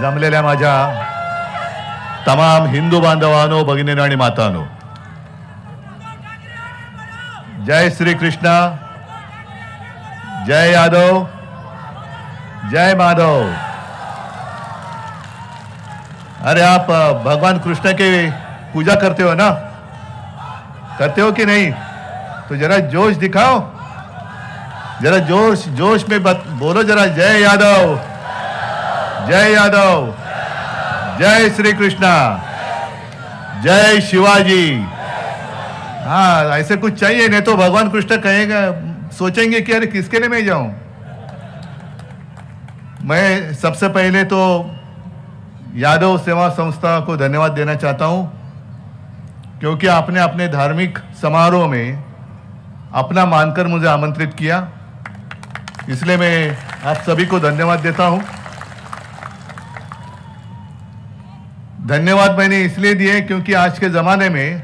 जमलेल्या माझ्या तमाम हिंदू बांधवांनो, भगिनींनो आणि मातांनो, जय श्री कृष्णा, जय यादव, जय माधव। अरे आप भगवान कृष्ण की पूजा करते हो ना? करते हो कि नहीं? तो जरा जोश दिखाओ, जरा जोश जोश में बोलो जरा, जय यादव, जय यादव, जय श्री कृष्णा, जय शिवाजी। हाँ, ऐसे कुछ चाहिए, नहीं तो भगवान कृष्ण कहेगा, सोचेंगे कि अरे किसके लिए मैं जाऊं। मैं सबसे पहले तो यादव सेवा संस्था को धन्यवाद देना चाहता हूं, क्योंकि आपने अपने धार्मिक समारोह में अपना मानकर मुझे आमंत्रित किया, इसलिए मैं आप सभी को धन्यवाद देता हूं। धन्यवाद मैंने इसलिए दिए क्योंकि आज के जमाने में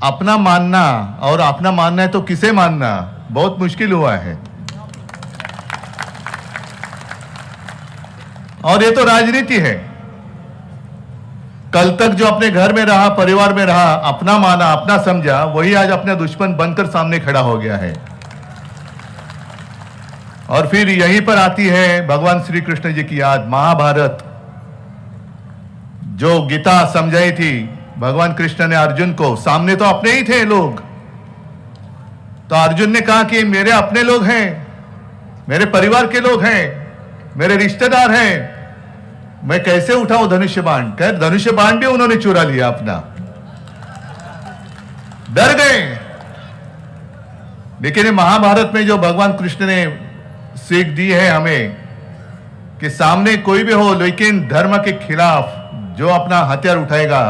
अपना मानना, और अपना मानना है तो किसे मानना, बहुत मुश्किल हुआ है। और ये तो राजनीति है। कल तक जो अपने घर में रहा, परिवार में रहा, अपना माना, अपना समझा, वही आज अपना दुश्मन बनकर सामने खड़ा हो गया है। और फिर यहीं पर आती है भगवान श्री कृष्ण जी की याद। महाभारत जो गीता समझाई थी भगवान कृष्ण ने अर्जुन को, सामने तो अपने ही थे लोग, तो अर्जुन ने कहा कि मेरे अपने लोग हैं, मेरे परिवार के लोग हैं, मेरे रिश्तेदार हैं, मैं कैसे उठाऊं धनुष्य बाण। कह धनुष्य बाण भी उन्होंने चुरा लिया अपना, डर गए। लेकिन महाभारत में जो भगवान कृष्ण ने सीख दी है हमें कि सामने कोई भी हो, लेकिन धर्म के खिलाफ जो अपना हथियार उठाएगा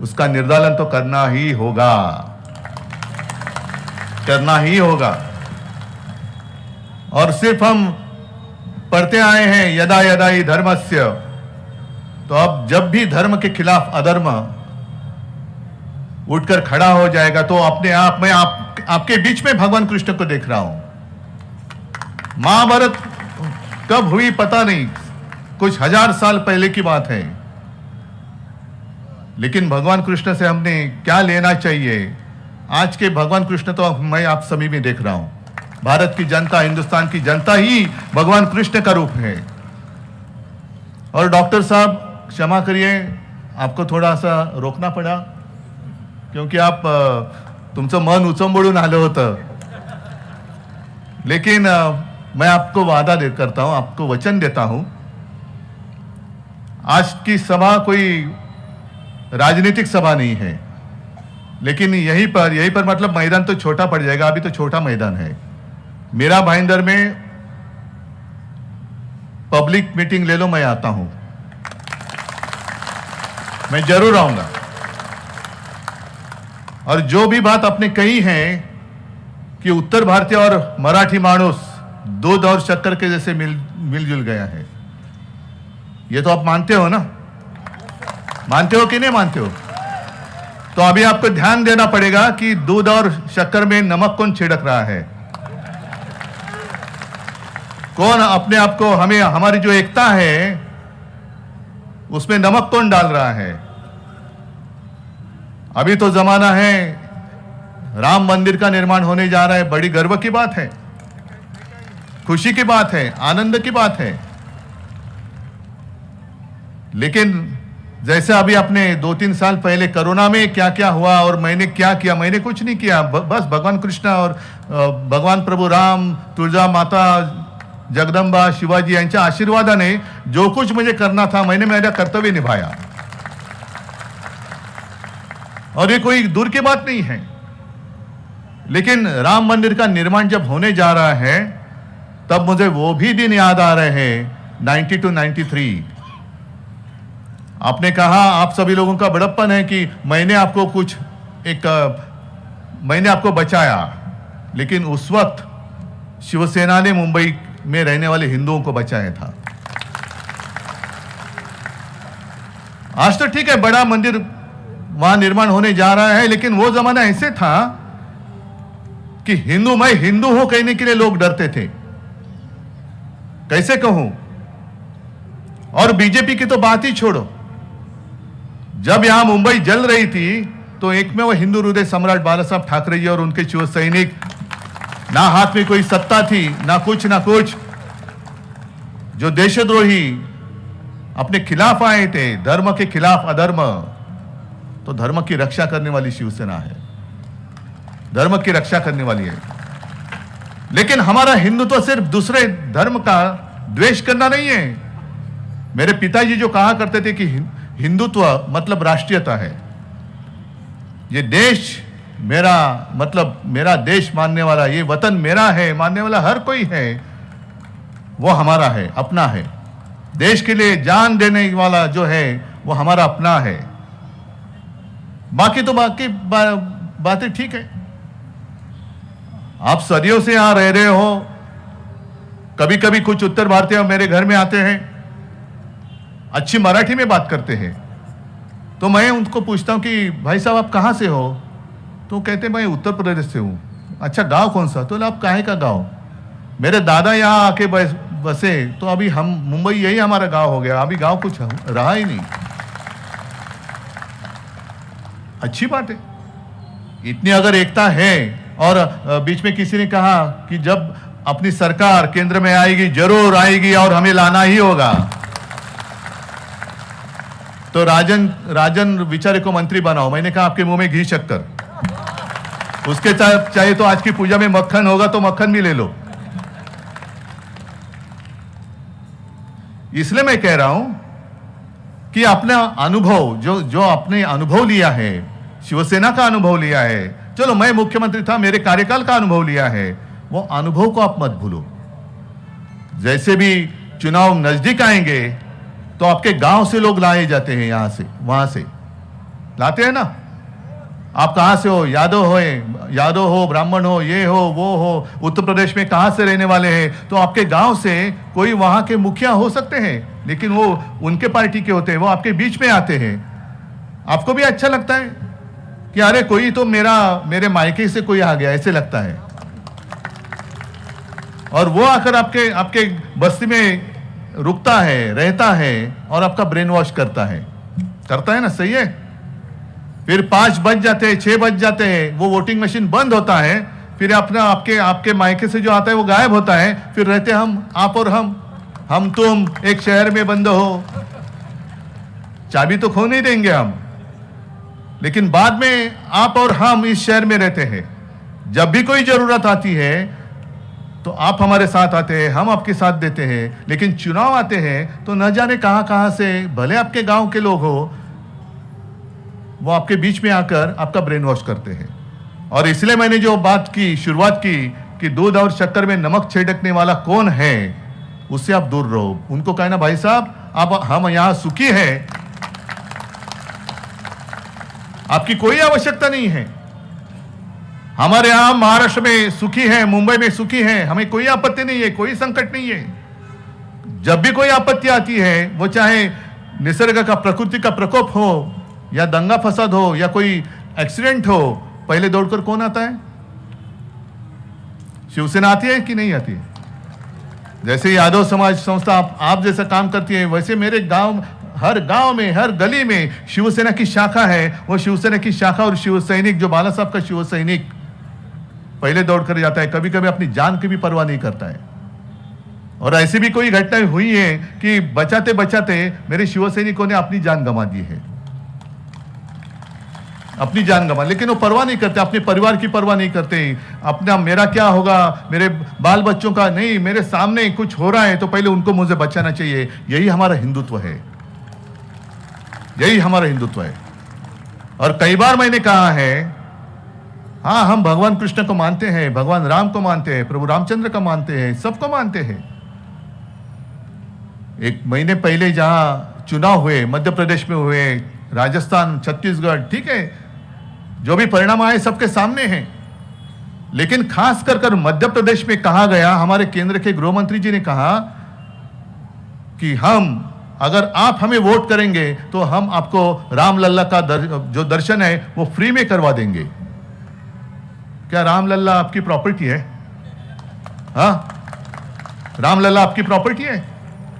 उसका निर्दालन तो करना ही होगा, करना ही होगा। और सिर्फ हम पढ़ते आए हैं यदा यदा ही धर्मस्य, तो अब जब भी धर्म के खिलाफ अधर्म उठकर खड़ा हो जाएगा तो अपने आप में आपके बीच में भगवान कृष्ण को देख रहा हूं। महाभारत कब हुई पता नहीं, कुछ हजार साल पहले की बात है, लेकिन भगवान कृष्ण से हमने क्या लेना चाहिए। आज के भगवान कृष्ण तो मैं आप सभी में देख रहा हूं। भारत की जनता, हिंदुस्तान की जनता ही भगवान कृष्ण का रूप है। और डॉक्टर साहब क्षमा करिए, आपको थोड़ा सा रोकना पड़ा, क्योंकि आप तुमचं मन उचंबळून आलं होतं। लेकिन मैं आपको वादा करता हूं, आपको वचन देता हूं, आज की सभा कोई राजनीतिक सभा नहीं है, लेकिन यहीं पर मतलब मैदान तो छोटा पड़ जाएगा, अभी तो छोटा मैदान है। मेरा भाईंदर में पब्लिक मीटिंग ले लो, मैं आता हूं, मैं जरूर आऊंगा। और जो भी बात आपने कही है कि उत्तर भारतीय और मराठी मानुस दूध और शक्कर के जैसे मिलजुल गया है, ये तो आप मानते हो ना? मानते हो कि नहीं मानते हो? तो अभी आपको ध्यान देना पड़ेगा कि दूध और शक्कर में नमक कौन छिड़क रहा है, कौन अपने आप को, हमें, हमारी जो एकता है उसमें नमक कौन डाल रहा है। अभी तो जमाना है, राम मंदिर का निर्माण होने जा रहा है, बड़ी गर्व की बात है, खुशी की बात है, आनंद की बात है। लेकिन जैसे अभी आपने 2-3 साल पहले कोरोना में क्या क्या हुआ और मैंने क्या किया, मैंने कुछ नहीं किया, बस भगवान कृष्ण और भगवान प्रभु राम, तुळजा माता, जगदंबा, शिवाजी यांच्या आशीर्वादाने जो कुछ मुझे करना था मैंने मेरा कर्तव्य निभाया। और ये कोई दूर की बात नहीं है। लेकिन राम मंदिर का निर्माण जब होने जा रहा है तब मुझे वो भी दिन याद आ रहे हैं, 92-93। आपने कहा, आप सभी लोगों का बड़प्पन है कि मैंने आपको बचाया, लेकिन उस वक्त शिवसेना ने मुंबई में रहने वाले हिंदुओं को बचाया था। आज तो ठीक है, बड़ा मंदिर वहां निर्माण होने जा रहा है, लेकिन वो जमाना ऐसे था कि मैं हिंदू हूं कहने के लिए लोग डरते थे। कैसे कहूं, और बीजेपी की तो बात ही छोड़ो, जब यहां मुंबई जल रही थी तो एक में वो हिंदू हृदय सम्राट बाला साहब ठाकरे जी और उनके शिव सैनिक, ना हाथ में कोई सत्ता थी ना कुछ, जो देशद्रोही अपने खिलाफ आए थे, धर्म के खिलाफ अधर्म, तो धर्म की रक्षा करने वाली शिवसेना है, धर्म की रक्षा करने वाली है। लेकिन हमारा हिंदुत्व सिर्फ दूसरे धर्म का द्वेष करना नहीं है। मेरे पिताजी जो कहा करते थे कि हिंदुत्व मतलब राष्ट्रीयता है, ये देश मेरा मतलब मेरा देश मानने वाला, ये वतन मेरा है मानने वाला हर कोई है, वो हमारा है, अपना है। देश के लिए जान देने वाला जो है वो हमारा अपना है। बाकी तो बातें ठीक है। आप सदियों से यहां रह रहे हो, कभी कभी कुछ उत्तर भारतीय मेरे घर में आते हैं, अच्छी मराठी में बात करते हैं, तो मैं उनको पूछता हूं कि भाई साहब आप कहां से हो? तो कहते मैं उत्तर प्रदेश से हूं। अच्छा, गांव कौन सा? तो आप काहे का गांव? मेरे दादा यहां आके बसे, तो अभी हम मुंबई यही हमारा गांव हो गया, अभी गांव कुछ रहा ही नहीं। अच्छी बात है, इतनी अगर एकता है। और बीच में किसी ने कहा कि जब अपनी सरकार केंद्र में आएगी, जरूर आएगी और हमें लाना ही होगा, तो राजन विचारे को मंत्री बनाओ। मैंने कहा आपके मुंह में घी शक्कर, उसके चाहे तो आज की पूजा में मक्खन होगा तो मक्खन भी ले लो। इसलिए मैं कह रहा हूं कि अपना अनुभव जो अपने अनुभव लिया है, शिवसेना का अनुभव लिया है, चलो मैं मुख्यमंत्री था, मेरे कार्यकाल का अनुभव लिया है, वो अनुभव को आप मत भूलो। जैसे भी चुनाव नजदीक आएंगे तो आपके गांव से लोग लाए जाते हैं, यहां से वहां से लाते हैं ना। आप कहां से हो? यादव हो, ब्राह्मण हो, ये हो वो हो, उत्तर प्रदेश में कहां से रहने वाले हैं, तो आपके गांव से कोई वहां के मुखिया हो सकते हैं, लेकिन वो उनके पार्टी के होते हैं, वो आपके बीच में आते हैं। आपको भी अच्छा लगता है कि अरे कोई तो मेरे मायके से कोई आ गया, ऐसे लगता है। और वो आकर आपके बस्ती में रुकता है, रहता है और आपका ब्रेन वॉश करता है ना, सही है। फिर 5 बज जाते हैं, 6 बज जाते हैं, वो वोटिंग मशीन बंद होता है, फिर आपके मायके से जो आता है वो गायब होता है। फिर रहते आप और हम तुम एक शहर में बंद हो, चाबी तो खो नहीं देंगे हम, लेकिन बाद में आप और हम इस शहर में रहते हैं। जब भी कोई जरूरत आती है तो आप हमारे साथ आते हैं, हम आपके साथ देते हैं, लेकिन चुनाव आते हैं तो न जाने कहां से, भले आपके गांव के लोग हो, वो आपके बीच में आकर आपका ब्रेन वॉश करते हैं। और इसलिए मैंने जो शुरुआत की कि दूध और शक्कर में नमक छिड़कने वाला कौन है, उससे आप दूर रहो। उनको कहना भाई साहब हम यहां सुखी हैं, आपकी कोई आवश्यकता नहीं है। हमारे यहां महाराष्ट्र में सुखी है, मुंबई में सुखी है, हमें कोई आपत्ति नहीं है, कोई संकट नहीं है। जब भी कोई आपत्ति आती है, वो चाहे निसर्ग का, प्रकृति का प्रकोप हो, या दंगा फसाद हो, या कोई एक्सीडेंट हो, पहले दौड़कर कौन आता है? शिवसेना आती है कि नहीं आती है? जैसे यादव समाज संस्था आप जैसा काम करती है, वैसे मेरे हर गांव में, हर गली में शिवसेना की शाखा है। वो शिवसेना की शाखा और शिव सैनिक, जो बाला साहब का शिव सैनिक पहले दौड़ कर जाता है, कभी कभी अपनी जान की भी परवाह नहीं करता है। और ऐसी भी कोई घटनाएं हुई है कि बचाते बचाते मेरे शिव सैनिकों ने अपनी जान गंवा दी है, अपनी जान गंवा, लेकिन वो परवाह नहीं करते, अपने परिवार की परवाह नहीं करते। अपना मेरा क्या होगा, मेरे बाल बच्चों का नहीं, मेरे सामने कुछ हो रहा है तो पहले उनको मुझे बचाना चाहिए। यही हमारा हिंदुत्व है, यही हमारा हिंदुत्व है। और कई बार मैंने कहा है, हाँ हम भगवान कृष्ण को मानते हैं, भगवान राम को मानते हैं, प्रभु रामचंद्र को मानते हैं, सबको मानते हैं। 1 महीने पहले जहां चुनाव हुए, मध्य प्रदेश में हुए, राजस्थान, छत्तीसगढ़, ठीक है, जो भी परिणाम आए सबके सामने हैं। लेकिन खास कर मध्य प्रदेश में कहा गया, हमारे केंद्र के गृह मंत्री जी ने कहा कि अगर आप हमें वोट करेंगे तो हम आपको रामलल्ला का जो दर्शन है वो फ्री में करवा देंगे। क्या रामलल्ला आपकी प्रॉपर्टी है? हाँ, रामलल्ला आपकी प्रॉपर्टी है?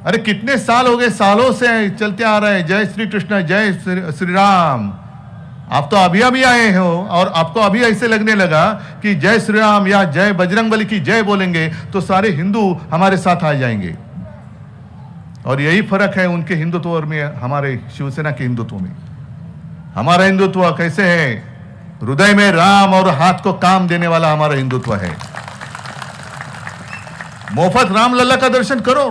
अरे कितने साल हो गए, सालों से चलते आ रहे हैं जय श्री कृष्ण जय श्री राम। आप तो अभी अभी आए हो और आपको अभी ऐसे लगने लगा कि जय श्री राम या जय बजरंगबली की जय बोलेंगे तो सारे हिंदू हमारे साथ आ जाएंगे। और यही फर्क है उनके हिंदुत्व और में हमारे शिवसेना के हिंदुत्व में। हमारा हिंदुत्व कैसे है? हृदय में राम और हाथ को काम देने वाला हमारा हिंदुत्व है। मुफ्त रामलला का दर्शन करो।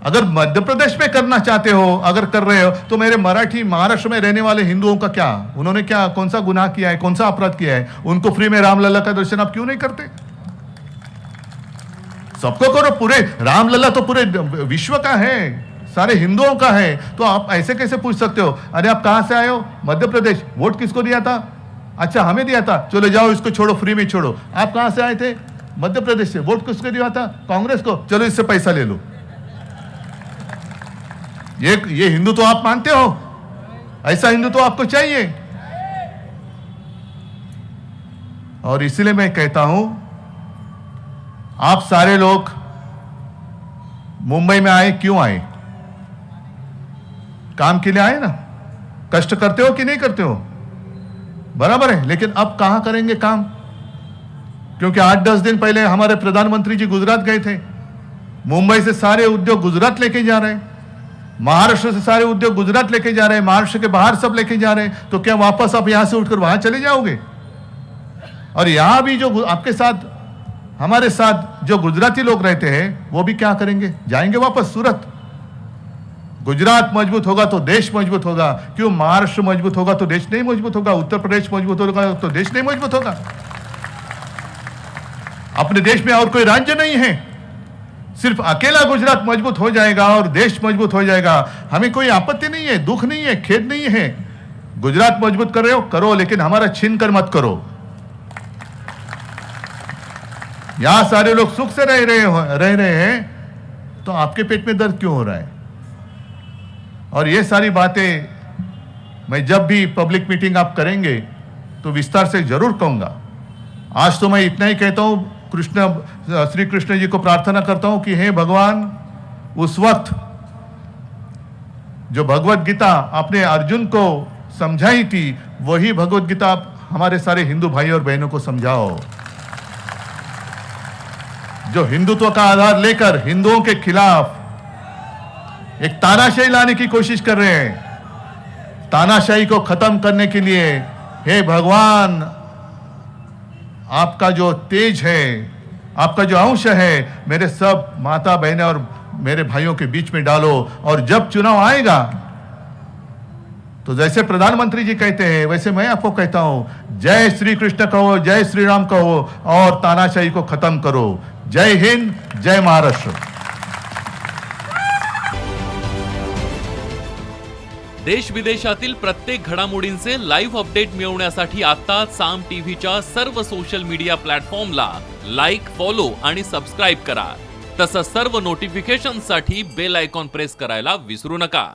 अगर मध्य प्रदेश में करना चाहते हो, अगर कर रहे हो, तो मेरे मराठी महाराष्ट्र में रहने वाले हिंदुओं का क्या? उन्होंने क्या कौन सा गुनाह किया है, कौन सा अपराध किया है? उनको फ्री में रामलला का दर्शन आप क्यों नहीं करते? सबको करो। पूरे रामलला तो पूरे विश्व का है, सारे हिंदुओं का है। तो आप ऐसे कैसे पूछ सकते हो? अरे आप कहां से आए हो? मध्य प्रदेश। वोट किसको दिया था? अच्छा हमें दिया था, चलो जाओ इसको छोड़ो, फ्री में छोड़ो। आप कहां से आए थे? मध्य प्रदेश से। वोट किसको दिया था? कांग्रेस को। चलो इससे पैसा ले लो। ये हिंदू तो आप मानते हो? ऐसा हिंदू तो आपको चाहिए? और इसलिए मैं कहता हूं, आप सारे लोग मुंबई में आए, क्यों आए? काम के लिए आए ना। कष्ट करते हो कि नहीं करते हो? बराबर है। लेकिन अब कहां करेंगे काम? क्योंकि 8-10 दिन पहले हमारे प्रधानमंत्री जी गुजरात गए थे। मुंबई से सारे उद्योग गुजरात लेके जा रहे हैं, महाराष्ट्र से सारे उद्योग गुजरात लेके जा रहे हैं, महाराष्ट्र के बाहर सब लेके जा रहे हैं। तो क्या वापस आप यहां से उठकर वहां चले जाओगे? और यहां भी जो आपके साथ, हमारे साथ जो गुजराती लोग रहते हैं, वो भी क्या करेंगे? जाएंगे वापस सूरत। गुजरात मजबूत होगा तो देश मजबूत होगा। क्यों? महाराष्ट्र मजबूत होगा तो देश नहीं मजबूत होगा, उत्तर प्रदेश मजबूत होगा तो देश नहीं मजबूत होगा। अपने देश में और कोई राज्य नहीं है, सिर्फ अकेला गुजरात मजबूत हो जाएगा और देश मजबूत हो जाएगा। हमें कोई आपत्ति नहीं है, दुख नहीं है, खेद नहीं है। गुजरात मजबूत कर रहे हो, करो, लेकिन हमारा छीन कर मत करो। यहां सारे लोग सुख से रह रहे हैं, तो आपके पेट में दर्द क्यों हो रहा है? और ये सारी बातें मैं जब भी पब्लिक मीटिंग आप करेंगे तो विस्तार से जरूर कहूंगा। आज तो मैं इतना ही कहता हूं, श्री कृष्ण जी को प्रार्थना करता हूं कि हे भगवान, उस वक्त जो भगवत गीता आपने अर्जुन को समझाई थी, वही भगवत गीता आप हमारे सारे हिंदू भाई और बहनों को समझाओ, जो हिंदुत्व का आधार लेकर हिंदुओं के खिलाफ एक तानाशाही लाने की कोशिश कर रहे हैं। तानाशाही को खत्म करने के लिए हे भगवान, आपका जो तेज है, आपका जो अंश है, मेरे सब माता बहनें और मेरे भाइयों के बीच में डालो। और जब चुनाव आएगा तो जैसे प्रधानमंत्री जी कहते हैं, वैसे मैं आपको कहता हूं, जय श्री कृष्ण कहो, जय श्री राम कहो और तानाशाही को खत्म करो। जय हिंद, जय महाराष्ट्र। देश विदेशातील प्रत्येक घडामोडींचे लाईव्ह अपडेट मिळवण्यासाठी आता साम टीव्हीच्या सर्व सोशल मीडिया प्लॅटफॉर्मला लाईक, फॉलो आणि सबस्क्राईब करा। तसंच सर्व नोटिफिकेशनसाठी बेल आयकॉन प्रेस करायला विसरू नका।